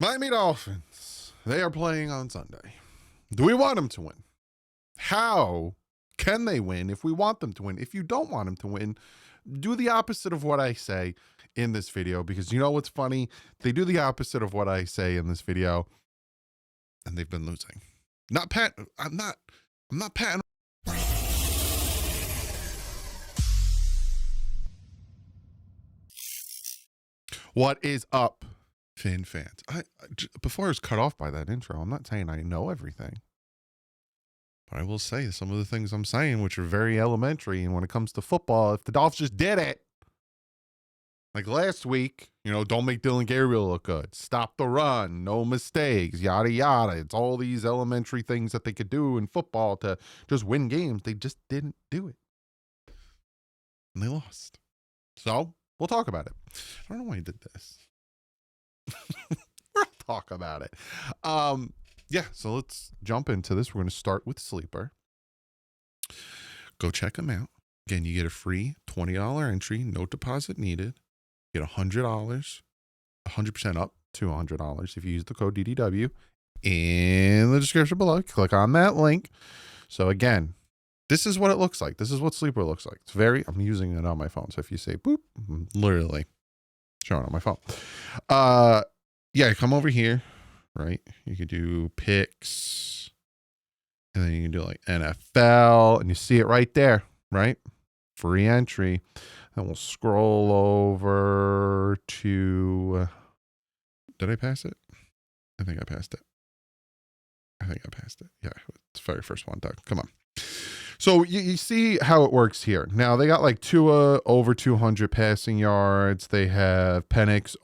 Miami Dolphins, they are playing on Sunday. Do we want them to win? How can they win if we want them to win? If you don't want them to win, do the opposite of what I say in this video, because you know what's funny? They do the opposite of what I say in this video, and they've been losing. I'm not patting. What is up, Finn fans? Before I was cut off by that intro, I'm not saying I know everything. But I will say some of the things I'm saying, which are very elementary. And when it comes to football, if the Dolphins just did it, like last week, don't make Dylan Gabriel look good. Stop the run, no mistakes, yada, yada. It's all these elementary things that they could do in football to just win games. They just didn't do it. And they lost. So we'll talk about it. I don't know why I did this. We'll talk about it. Yeah, so let's jump into this. We're going to start with Sleeper. Go check them out. Again, you get a free $20 entry, no deposit needed. You get $100, 100% up to $100 if you use the code DDW in the description below. Click on that link. So again, this is what it looks like. This is what Sleeper looks like. I'm using it on my phone. So if you say boop, I'm literally showing on my phone. Yeah, come over here, right? You can do picks, and then you can do like NFL, and you see it right there, right? Free entry. And we'll scroll over to, did I pass it? I think I passed it. Yeah, it's the very first one, Doug. Come on. So you see how it works here. Now, they got like Tua over 200 passing yards. They have Penix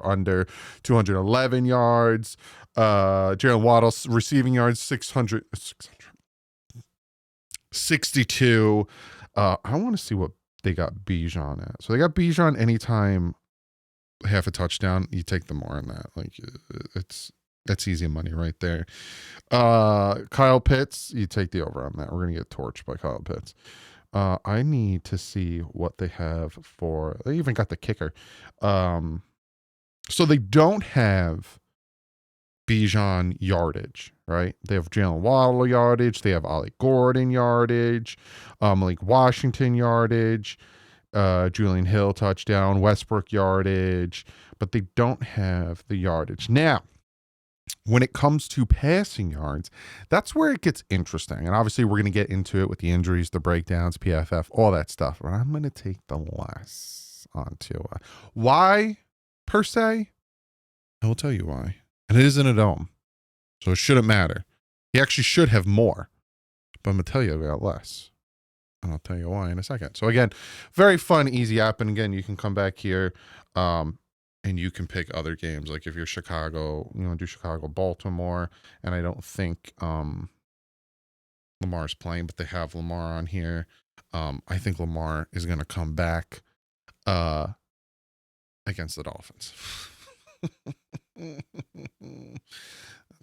under 211 yards. Jalen Waddle receiving yards, 662. I want to see what they got Bijan at. So they got Bijan anytime half a touchdown. You take the more on that. Like, that's easy money right there. Kyle Pitts, you take the over on that. We're going to get torched by Kyle Pitts. I need to see what they have for, they even got the kicker. So they don't have Bijan yardage, right? They have Jalen Waddle yardage. They have Ollie Gordon yardage. Malik Washington yardage. Julian Hill touchdown. Westbrook yardage. But they don't have the yardage. Now, when it comes to passing yards, that's where it gets interesting. And obviously, we're going to get into it with the injuries, the breakdowns, PFF, all that stuff. But I'm going to take the less on Tua. Why, per se? I will tell you why. And it is in a dome, so it shouldn't matter. He actually should have more. But I'm going to tell you I got less. And I'll tell you why in a second. So again, very fun, easy app. And again, you can come back here. And you can pick other games. Like if you're Chicago, do Chicago, Baltimore. And I don't think Lamar's playing, but they have Lamar on here. I think Lamar is going to come back against the Dolphins. That's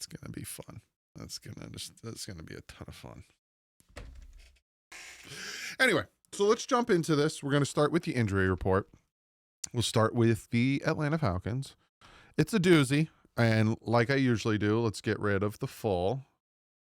going to be fun. That's going to be a ton of fun. Anyway, so let's jump into this. We're going to start with the injury report. We'll start with the Atlanta Falcons. It's a doozy, and like I usually do, let's get rid of the full.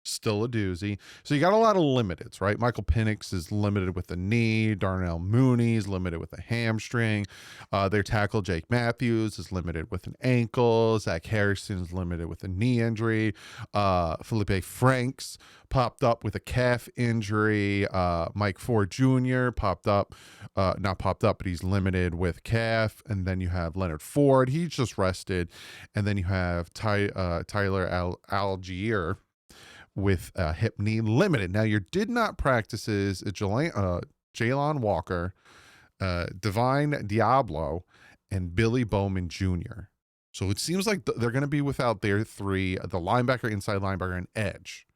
Still a doozy. So you got a lot of limiteds, right? Michael Penix is limited with the knee. Darnell Mooney is limited with a hamstring. Their tackle, Jake Matthews, is limited with an ankle. Zach Harrison is limited with a knee injury. Felipe Franks popped up with a calf injury. Mike Ford Jr. Not popped up, but he's limited with calf. And then you have Leonard Ford. He's just rested. And then you have Tyler Algier with hip knee limited. Now, your did not practices Jalon Walker, Divine Diablo, and Billy Bowman Jr. So it seems like they're going to be without their three, the linebacker, inside linebacker, and edge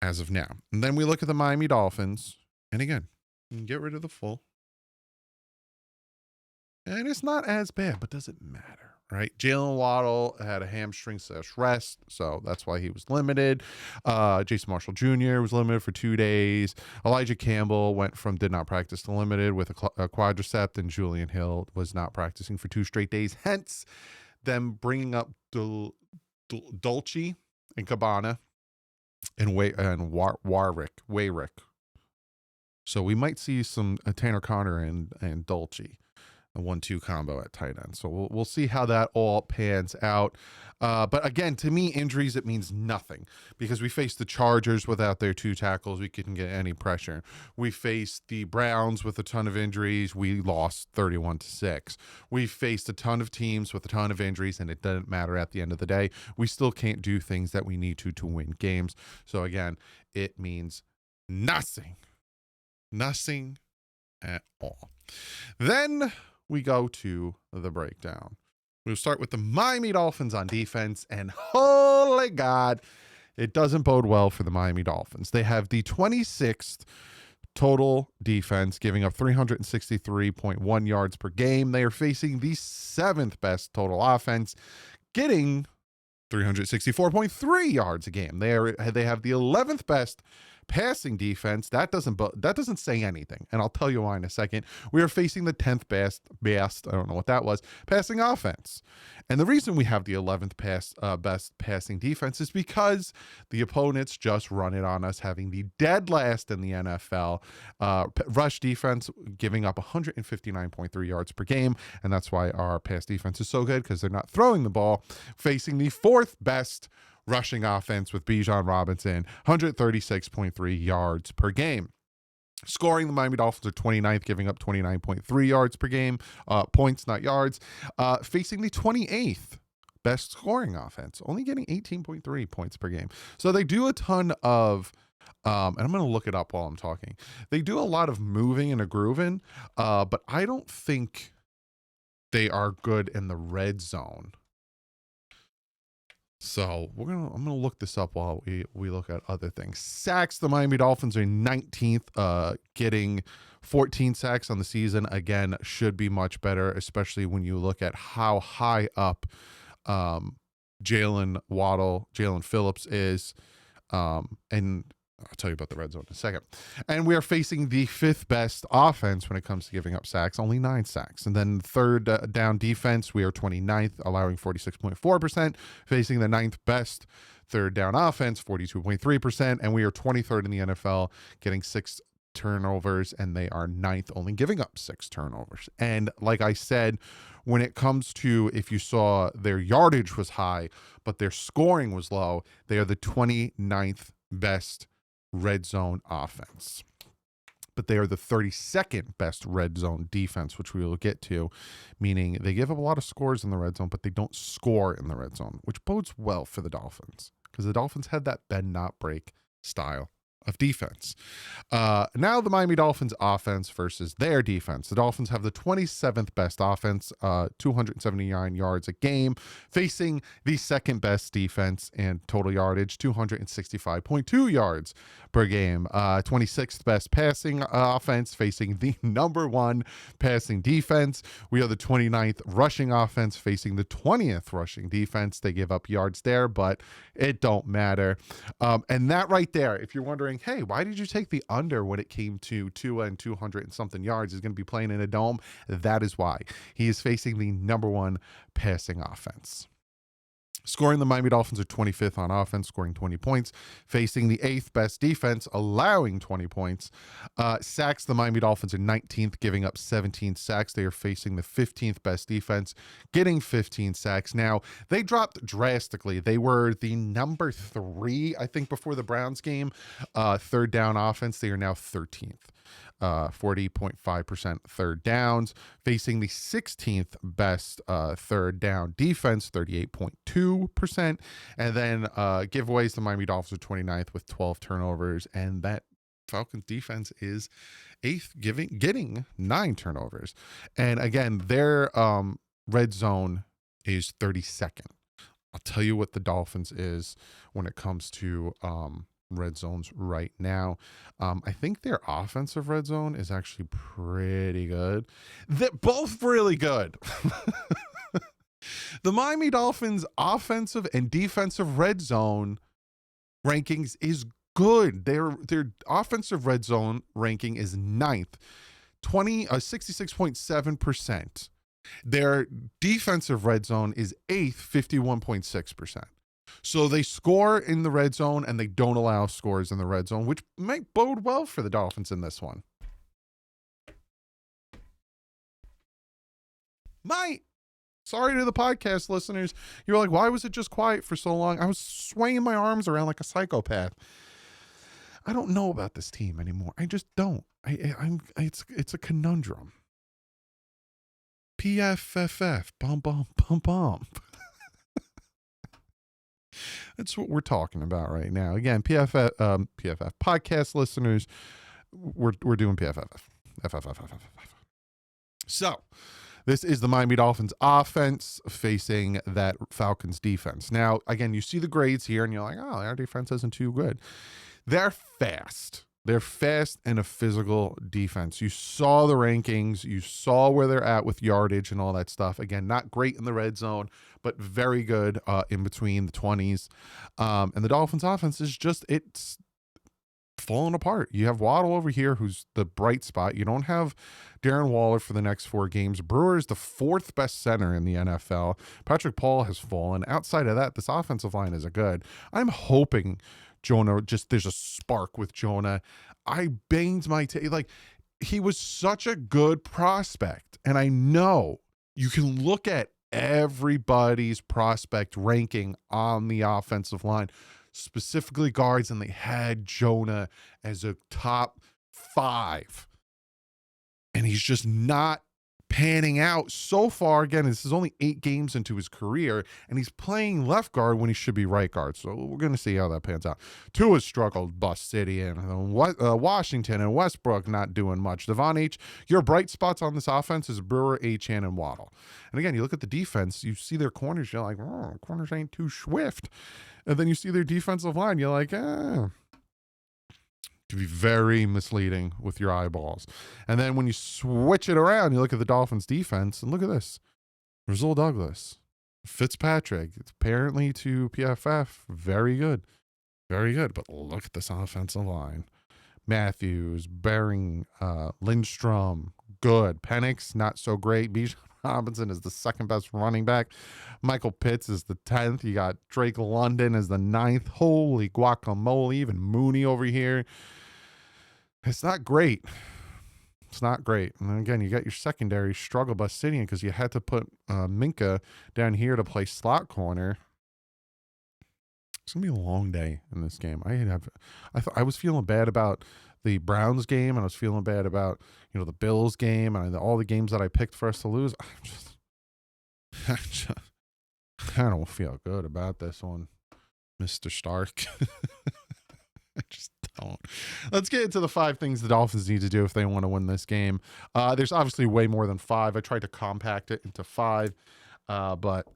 as of now. And then we look at the Miami Dolphins. And again, you can get rid of the full. And it's not as bad, but does it matter? Right, Jalen Waddle had a hamstring /rest, so that's why he was limited. Jason Marshall Jr. was limited for 2 days. Elijah Campbell went from did not practice to limited with a quadricep, and Julian Hill was not practicing for 2 straight days. Hence, them bringing up Dolce and Cabana and Wayrick. So we might see some Tanner Connor and Dolce, a 1-2 combo at tight end. So we'll see how that all pans out. But again, to me, injuries, it means nothing because we faced the Chargers without their 2 tackles. We couldn't get any pressure. We faced the Browns with a ton of injuries. We lost 31-6. We faced a ton of teams with a ton of injuries, and it doesn't matter at the end of the day. We still can't do things that we need to win games. So again, it means nothing. Nothing at all. Then we go to the breakdown. We'll start with the Miami Dolphins on defense, and holy God, it doesn't bode well for the Miami Dolphins. They have the 26th total defense, giving up 363.1 yards per game. They are facing the 7th best total offense, getting 364.3 yards a game. They have the 11th best passing defense. That doesn't say anything, and I'll tell you why in a second. We are facing the 10th best, I don't know what that was, passing offense. And the reason we have the 11th best passing defense is because the opponents just run it on us, having the dead last in the NFL rush defense, giving up 159.3 yards per game, and that's why our pass defense is so good, because they're not throwing the ball. Facing the 4th best rushing offense with Bijan Robinson, 136.3 yards per game. Scoring, the Miami Dolphins are 29th, giving up 29.3 yards per game, points, not yards. Facing the 28th best scoring offense, only getting 18.3 points per game. So they do a ton of, and I'm going to look it up while I'm talking. They do a lot of moving and a grooving, but I don't think they are good in the red zone. So I'm gonna look this up while we look at other things. Sacks, the Miami Dolphins are 19th, getting 14 sacks on the season. Again, should be much better, especially when you look at how high up Jalen Phillips is, and I'll tell you about the red zone in a second. And we are facing the 5th best offense when it comes to giving up sacks, only 9 sacks. And then third down defense, we are 29th, allowing 46.4%, facing the 9th best third down offense, 42.3%. And we are 23rd in the NFL, getting 6 turnovers, and they are 9th, only giving up 6 turnovers. And like I said, when it comes to, if you saw, their yardage was high, but their scoring was low, they are the 29th best red zone offense, but they are the 32nd best red zone defense, which we will get to, meaning they give up a lot of scores in the red zone, but they don't score in the red zone, which bodes well for the Dolphins, because the Dolphins had that bend not break style of defense. Now the Miami Dolphins offense versus their defense. The Dolphins have the 27th best offense, 279 yards a game, facing the 2nd best defense in total yardage, 265.2 yards per game. 26th best passing offense, facing the number 1 passing defense. We are the 29th rushing offense, facing the 20th rushing defense. They give up yards there, but it don't matter. And that right there, if you're wondering, hey, why did you take the under when it came to Tua and 200 and something yards? He's going to be playing in a dome. That is why. He is facing the number 1 passing offense. Scoring, the Miami Dolphins are 25th on offense, scoring 20 points, facing the 8th best defense, allowing 20 points. Sacks, the Miami Dolphins are 19th, giving up 17 sacks. They are facing the 15th best defense, getting 15 sacks. Now, they dropped drastically. They were the number 3, I think, before the Browns game. Third down offense, they are now 13th. 40.5% third downs, facing the 16th best third down defense, 38.2%. And then giveaways, the Miami Dolphins are 29th with 12 turnovers, and that Falcons defense is 8th, getting 9 turnovers. And again, their red zone is 32nd. I'll tell you what the Dolphins is when it comes to red zones right now. I think their offensive red zone is actually pretty good. They're both really good. The Miami Dolphins offensive and defensive red zone rankings is good. Their offensive red zone ranking is 9th, 66.7%. Their defensive red zone is 8th, 51.6%. So they score in the red zone and they don't allow scores in the red zone, which might bode well for the Dolphins in this one. Might. Sorry to the podcast listeners. You're like, why was it just quiet for so long? I was swinging my arms around like a psychopath. I don't know about this team anymore. I just don't. It's a conundrum. PFFF, bum bum bum bum. That's what we're talking about right now. Again, PFF podcast listeners, we're doing PFFF. So, this is the Miami Dolphins offense facing that Falcons defense. Now, again, you see the grades here, and you're like, oh, our defense isn't too good. They're fast. They're fast and a physical defense. You saw the rankings. You saw where they're at with yardage and all that stuff. Again, not great in the red zone, but very good in between the 20s. And the Dolphins offense is just, it's falling apart. You have Waddle over here, who's the bright spot. You don't have Darren Waller for the next 4 games. Brewer is the 4th best center in the NFL. Patrick Paul has fallen. Outside of that, this offensive line isn't good. I'm hoping Jonah, there's a spark with Jonah. I banged my like, he was such a good prospect. And I know you can look at everybody's prospect ranking on the offensive line, specifically guards, and they had Jonah as a top 5. And he's just not panning out so far. Again, this is only 8 games into his career, and he's playing left guard when he should be right guard. So we're going to see how that pans out. Tua's struggled, Bust City, and Washington and Westbrook not doing much. Devon H., your bright spots on this offense is Brewer, Achane, and Waddle. And again, you look at the defense, you see their corners, you're like, oh, corners ain't too swift. And then you see their defensive line, you're like, to be very misleading with your eyeballs. And then when you switch it around, you look at the Dolphins defense, and look at this. Rasul Douglas, Fitzpatrick, it's apparently to PFF, very good. Very good. But look at this offensive line. Matthews, Bering, Lindstrom, good. Penix, not so great. Bijan Robinson is the 2nd best running back. Michael Pitts is the 10th. You got Drake London as the 9th. Holy guacamole. Even Mooney over here. It's not great. It's not great. And then again, you got your secondary struggle by Sidian because you had to put Minka down here to play slot corner. It's gonna be a long day in this game. I was feeling bad about the Browns game, and I was feeling bad about the Bills game and all the games that I picked for us to lose. I don't feel good about this one, Mr. Stark. I just don't. Let's get into the 5 things the Dolphins need to do if they want to win this game. There's obviously way more than 5. I tried to compact it into 5, but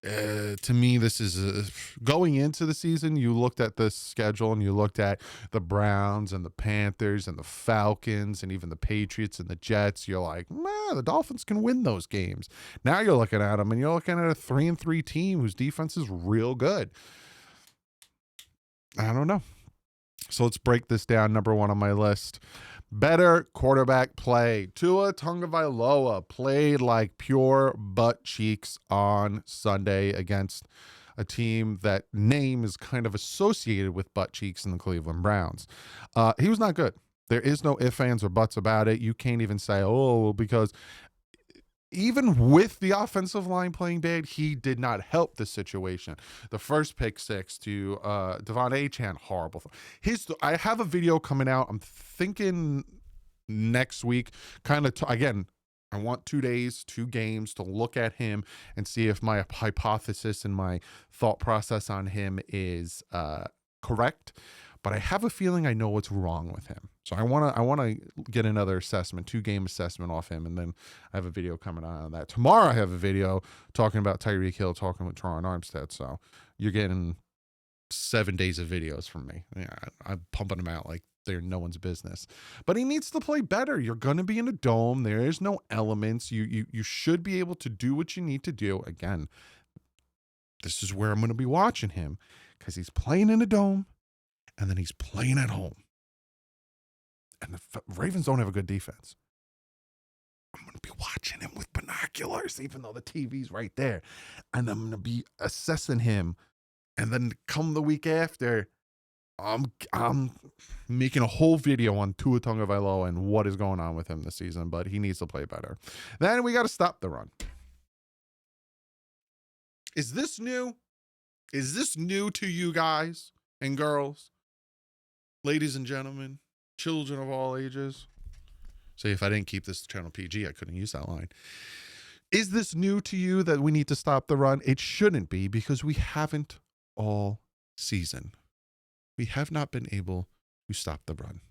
to me, this is going into the season. You looked at the schedule and you looked at the Browns and the Panthers and the Falcons and even the Patriots and the Jets. You're like, the Dolphins can win those games. Now you're looking at them and you're looking at a 3-3 team whose defense is real good. I don't know. So let's break this down. Number 1 on my list, better quarterback play. Tua Tagovailoa played like pure butt cheeks on Sunday against a team that name is kind of associated with butt cheeks in the Cleveland Browns. He was not good. There is no ifs, ands, or buts about it. You can't even say, because even with the offensive line playing bad, he did not help the situation. The first pick 6 to Devon Achane, horrible. I have a video coming out. I'm thinking next week. Again, I want 2 days, 2 games to look at him and see if my hypothesis and my thought process on him is correct. But I have a feeling I know what's wrong with him. So I want to get another assessment, 2-game assessment off him, and then I have a video coming out on that. Tomorrow I have a video talking about Tyreek Hill, talking with Teron Armstead. So you're getting 7 days of videos from me. Yeah, I'm pumping them out like they're no one's business. But he needs to play better. You're going to be in a dome. There is no elements. You should be able to do what you need to do. Again, this is where I'm going to be watching him because he's playing in a dome and then he's playing at home. And the Ravens don't have a good defense. I'm going to be watching him with binoculars, even though the TV's right there. And I'm going to be assessing him. And then come the week after, I'm making a whole video on Tua Tagovailoa and what is going on with him this season, but he needs to play better. Then we got to stop the run. Is this new? Is this new to you guys and girls? Ladies and gentlemen, children of all ages. Say, if I didn't keep this channel PG, I couldn't use that line. Is this new to you that we need to stop the run? It shouldn't be, because we haven't all season. We have not been able to stop the run.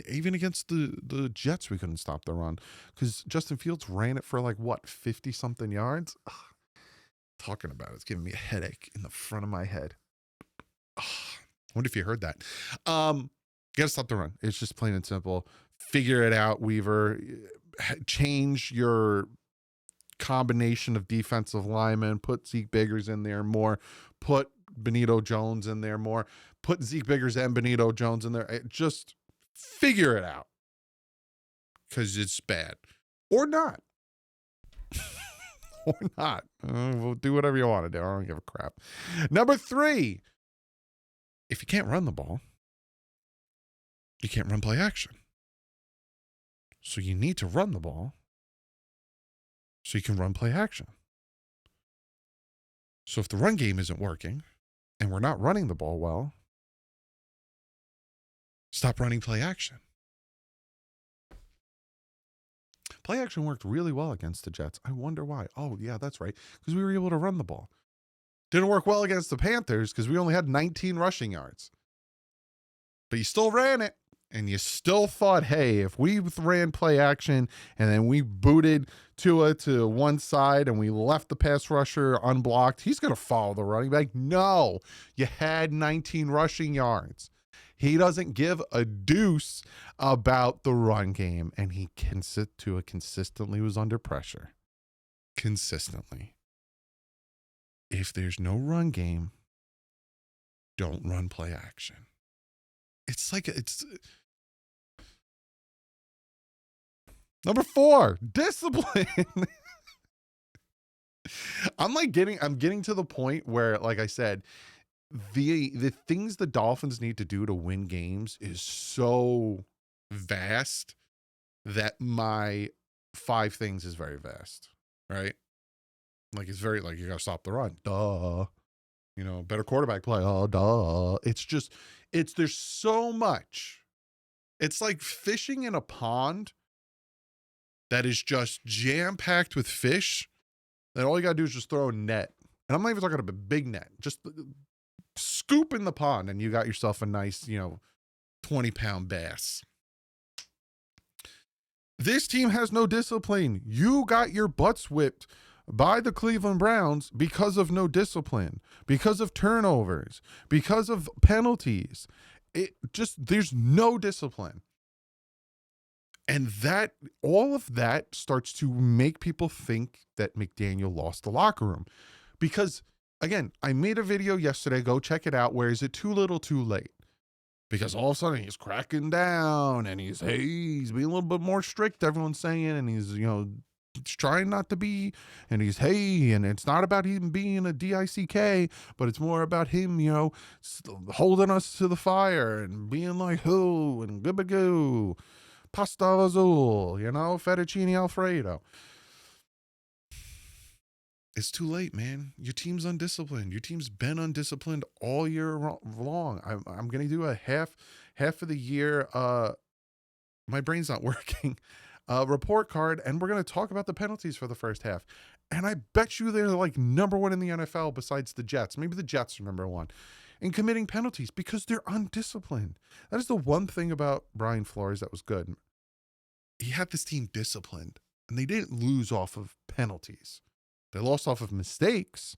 Even against the Jets, we couldn't stop the run because Justin Fields ran it for 50 something yards. Ugh, talking about it's giving me a headache in the front of my head. Ugh, I wonder if you heard that. You gotta stop the run. It's just plain and simple. Figure it out, Weaver. Change your combination of defensive linemen. Put Zeke Biggers in there more. Put Benito Jones in there more. Put Zeke Biggers and Benito Jones in there. Just figure it out, because it's bad. Or not. Or not. We'll do whatever you want to do. I don't give a crap. Number 3, if you can't run the ball, you can't run play action. So you need to run the ball so you can run play action. So if the run game isn't working and we're not running the ball well, stop running play action. Play action worked really well against the Jets. I wonder why. Oh, yeah, that's right. Because we were able to run the ball. Didn't work well against the Panthers because we only had 19 rushing yards. But you still ran it. And you still thought, hey, if we ran play action and then we booted Tua to one side and we left the pass rusher unblocked, he's going to follow the running back. No, you had 19 rushing yards. He doesn't give a deuce about the run game, and Tua consistently was under pressure. Consistently. If there's no run game, don't run play action. It's number 4, discipline. I'm getting to the point where, like I said, the things the Dolphins need to do to win games is so vast that my 5 things is very vast, right? It's very you gotta stop the run. Duh. Better quarterback play. Oh, duh. There's so much. It's like fishing in a pond that is just jam-packed with fish, that all you got to do is just throw a net. And I'm not even talking about a big net. Just scoop in the pond, and you got yourself a nice, 20-pound bass. This team has no discipline. You got your butts whipped by the Cleveland Browns because of no discipline, because of turnovers, because of penalties. There's no discipline. And all of that starts to make people think that McDaniel lost the locker room. Because, again, I made a video yesterday. Go check it out. Where is it too little, too late? Because all of a sudden he's cracking down and he's being a little bit more strict, everyone's saying, and he's, trying not to be, and and it's not about him being a DICK, but it's more about him, holding us to the fire and being like, who, and goo, pasta azul, fettuccine Alfredo. It's too late, man. Your team's undisciplined. Your team's been undisciplined all year long. I'm going to do a half of the year. My brain's not working. Report card, and we're going to talk about the penalties for the first half. And I bet you they're number 1 in the NFL besides the Jets. Maybe the Jets are number 1 in committing penalties because they're undisciplined. That is the one thing about Brian Flores that was good. He had this team disciplined, and they didn't lose off of penalties. They lost off of mistakes,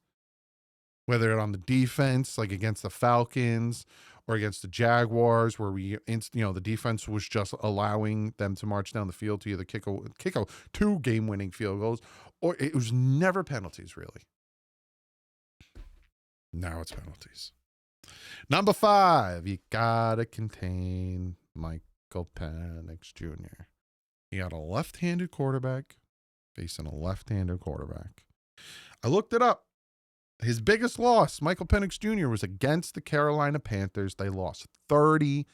whether on the defense, like against the Falcons or against the Jaguars, where the defense was just allowing them to march down the field to either kick 2 game-winning field goals, or it was never penalties, really. Now it's penalties. Number 5, you gotta contain Michael Penix Jr. He got a left-handed quarterback facing a left-handed quarterback. I looked it up. His biggest loss, Michael Penix Jr., was against the Carolina Panthers. They lost 30-0.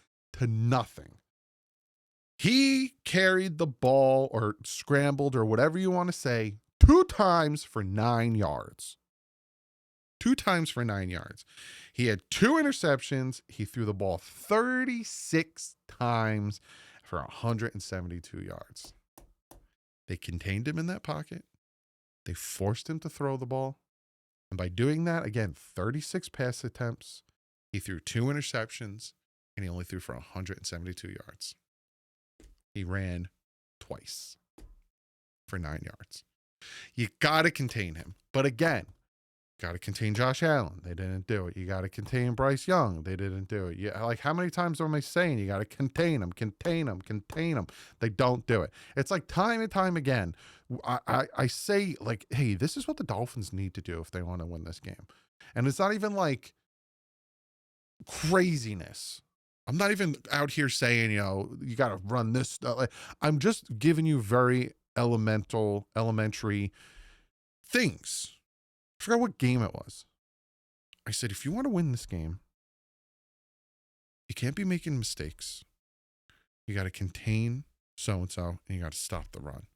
He carried the ball or scrambled or whatever you want to say 2 times for 9 yards. 2 times for 9 yards. He had 2 interceptions. He threw the ball 36 times for 172 yards. They contained him in that pocket. They forced him to throw the ball. And by doing that, again, 36 pass attempts, he threw 2 interceptions, and he only threw for 172 yards. He ran twice for 9 yards. You got to contain him. But again, got to contain Josh Allen. They didn't do it. You got to contain Bryce Young. They didn't do it. Yeah, like how many times am I saying you got to contain them, contain them, contain them? They don't do it. It's like time and time again. I say like, hey, this is what the Dolphins need to do if they want to win this game. And it's not even like craziness. I'm not even out here saying, you know, you got to run this stuff. I'm just giving you very elementary things. I forgot what game it was. I said, if you want to win this game, you can't be making mistakes. You got to contain so-and-so, and you got to stop the run.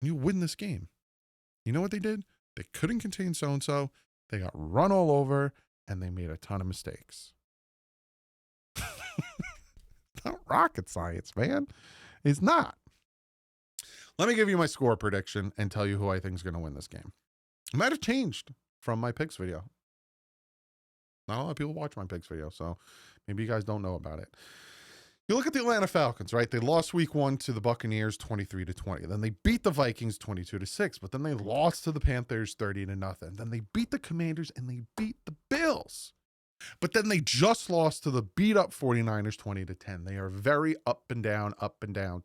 And you win this game. You know what they did? They couldn't contain so-and-so. They got run all over, and they made a ton of mistakes. Not rocket science, man. It's not. Let me give you my score prediction and tell you who I think is going to win this game. It might have changed from my picks video. Not a lot of people watch my picks video, so maybe you guys don't know about it. You look at the Atlanta Falcons, right? They lost week 1 to the Buccaneers 23-20. Then they beat the Vikings 22-6, but then they lost to the Panthers 30-0. Then they beat the Commanders and they beat the Bills. But then they just lost to the beat up 49ers 20-10. They are a very up and down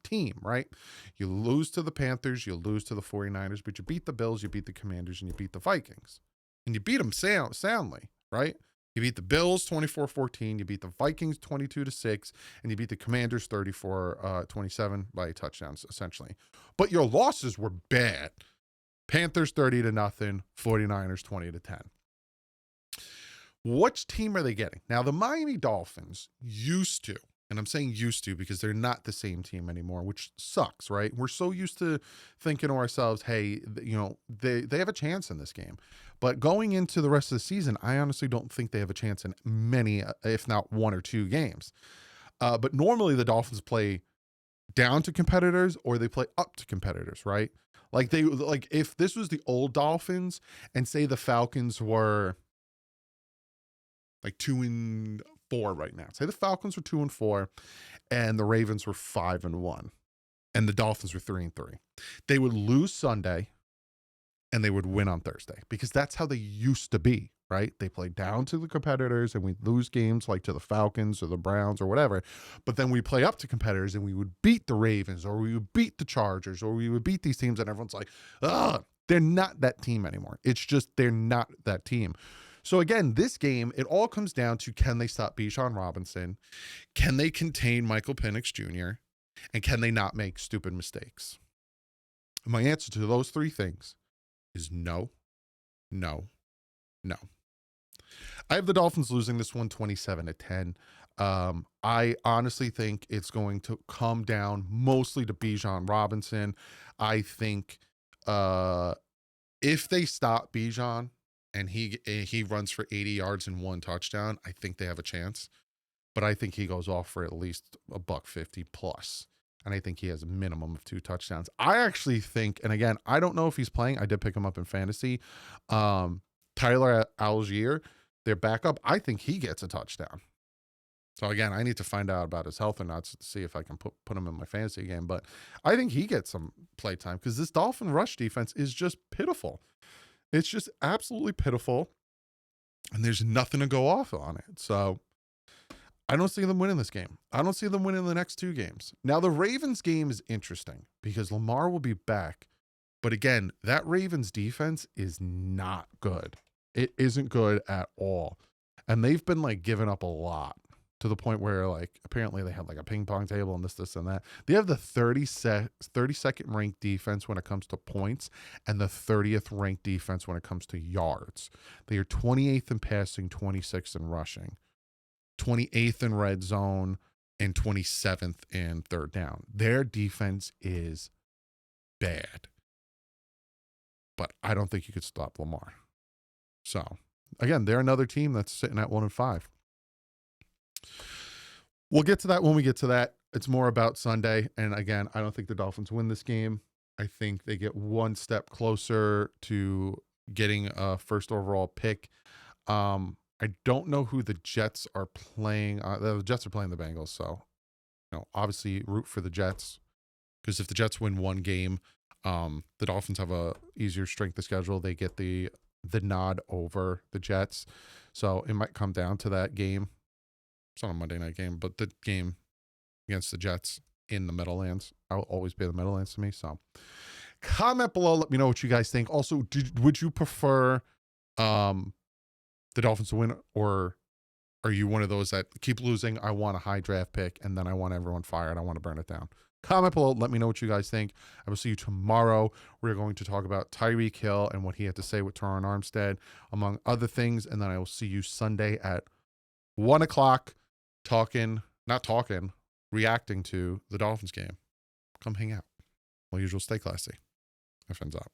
team, right? You lose to the Panthers, you lose to the 49ers, but you beat the Bills, you beat the Commanders, and you beat the Vikings. And you beat them soundly, right? You beat the Bills 24-14, you beat the Vikings 22-6, and you beat the Commanders 34-27 by touchdowns, essentially. But your losses were bad. Panthers 30-0, 49ers 20-10. Which team are they getting? Now, the Miami Dolphins used to, and I'm saying used to because they're not the same team anymore, which sucks, right? We're so used to thinking to ourselves, hey, you know, they have a chance in this game. But going into the rest of the season, I honestly don't think they have a chance in many, if not 1 or 2 games. But normally the Dolphins play down to competitors or they play up to competitors, right? Like if this was the old Dolphins and say the Falcons were like 2-4 right now. Say the Falcons were 2-4 and the Ravens were 5-1 and the Dolphins were 3-3. They would lose Sunday and they would win on Thursday because that's how they used to be, right? They play down to the competitors and we lose games like to the Falcons or the Browns or whatever. But then we play up to competitors and we would beat the Ravens or we would beat the Chargers or we would beat these teams and everyone's like, they're not that team anymore. It's just they're not that team. So again, this game, it all comes down to can they stop Bijan Robinson? Can they contain Michael Penix Jr.? And can they not make stupid mistakes? And my answer to those 3 things is no, no, no. I have the Dolphins losing this one 27-10. I honestly think it's going to come down mostly to Bijan Robinson. I think if they stop Bijan, and he runs for 80 yards and 1 touchdown, I think they have a chance. But I think he goes off for at least $150 plus. And I think he has a minimum of 2 touchdowns. I actually think, and again, I don't know if he's playing. I did pick him up in fantasy. Tyler Algier, their backup, I think he gets a touchdown. So again, I need to find out about his health or not to see if I can put him in my fantasy game. But I think he gets some play time because this Dolphin rush defense is just pitiful. It's just absolutely pitiful, and there's nothing to go off on it. So I don't see them winning this game. I don't see them winning the next 2 games. Now, the Ravens game is interesting because Lamar will be back. But again, that Ravens defense is not good. It isn't good at all. And they've been like giving up a lot. to the point where like apparently they have like a ping pong table and this and that. They have the 32nd ranked defense when it comes to points and the 30th ranked defense when it comes to yards. They are 28th in passing, 26th in rushing, 28th in red zone, and 27th in third down. Their defense is bad, but I don't think you could stop Lamar. So again, they're another team that's sitting at 1-5. We'll get to that when we get to that. It's more about Sunday. And again, I don't think the Dolphins win this game. I think they get one step closer to getting a first overall pick. I don't know who the Jets are playing. The Jets are playing the Bengals. So, obviously root for the Jets, because if the Jets win one game, the Dolphins have a easier strength of schedule. They get the nod over the Jets. So it might come down to that game. It's not a Monday night game, but the game against the Jets in the Meadowlands. I'll always be the Meadowlands to me. So comment below. Let me know what you guys think. Also, would you prefer the Dolphins to win, or are you one of those that keep losing? I want a high draft pick, and then I want everyone fired. I want to burn it down. Comment below. Let me know what you guys think. I will see you tomorrow. We're going to talk about Tyreek Hill and what he had to say with Teron Armstead, among other things. And then I will see you Sunday at 1 o'clock reacting to the Dolphins game. Come hang out. Well, usual, stay classy. My friends out.